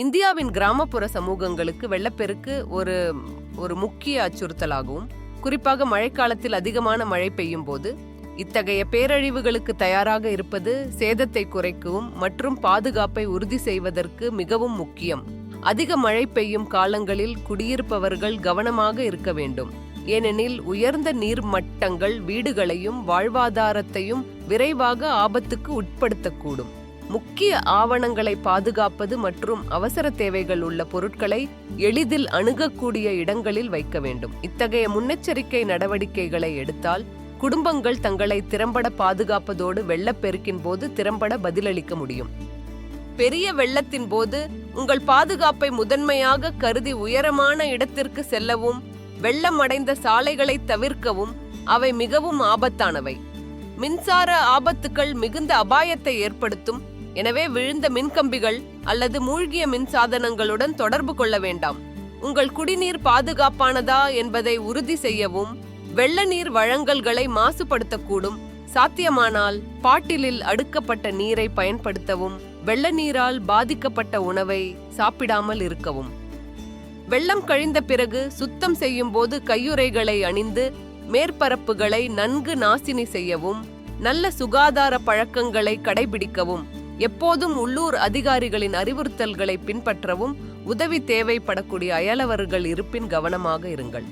இந்தியாவின் கிராமப்புற சமூகங்களுக்கு வெள்ளப்பெருக்கு ஒரு ஒரு முக்கிய அச்சுறுத்தலாகவும், குறிப்பாக மழைக்காலத்தில் அதிகமான மழை பெய்யும் போது இத்தகைய பேரழிவுகளுக்கு தயாராக இருப்பது சேதத்தை குறைக்கவும் மற்றும் பாதுகாப்பை உறுதி செய்வதற்கு மிகவும் முக்கியம். அதிக மழை பெய்யும் காலங்களில் குடியிருப்பவர்கள் கவனமாக இருக்க வேண்டும். ஏனெனில் உயர்ந்த நீர் மட்டங்கள் வீடுகளையும் வாழ்வாதாரத்தையும் விரைவாக ஆபத்துக்கு உட்படுத்தக்கூடும். முக்கிய ஆவணங்களை பாதுகாப்பது மற்றும் அவசர தேவைகள் உள்ள பொருட்களை எளிதில் அணுகக்கூடிய இடங்களில் வைக்க வேண்டும். இத்தகைய முன்னெச்சரிக்கை நடவடிக்கைகளை எடுத்தால் குடும்பங்கள் தங்களை திறம்பட பாதுகாப்பதோடு வெள்ளப்பெருக்கின் போது திறம்பட பதிலளிக்க முடியும். பெரிய வெள்ளத்தின் போது உங்கள் பாதுகாப்பை முதன்மையாக கருதி உயரமான இடத்திற்கு செல்லவும், வெள்ளம் அடைந்த சாலைகளை தவிர்க்கவும். அவை மிகவும் ஆபத்தானவை. மின்சார ஆபத்துக்கள் மிகுந்த அபாயத்தை ஏற்படுத்தும். எனவே விழுந்த மின்கம்பிகள் அல்லது மூழ்கிய மின்சாதனங்களுடன் தொடர்பு கொள்ள வேண்டாம். உங்கள் குடிநீர் பாதுகாப்பானதா என்பதை உறுதி செய்யவும். வெள்ள நீர் வழங்கல்களை மாசுபடுத்தக்கூடும். சாத்தியமானால் பாட்டிலில் அடுக்கப்பட்ட நீரை பயன்படுத்தவும். வெள்ள நீரால் பாதிக்கப்பட்ட உணவை சாப்பிடாமல் இருக்கவும். வெள்ளம் கழிந்த பிறகு சுத்தம் செய்யும் போது கையுறைகளை அணிந்து மேற்பரப்புகளை நன்கு நாசினி செய்யவும். நல்ல சுகாதார பழக்கங்களை கடைபிடிக்கவும். எப்போதும் உள்ளூர் அதிகாரிகளின் அறிவுறுத்தல்களை பின்பற்றவும். உதவி தேவைப்படக்கூடிய அயலவர்கள் இருப்பின் கவனமாக இருங்கள்.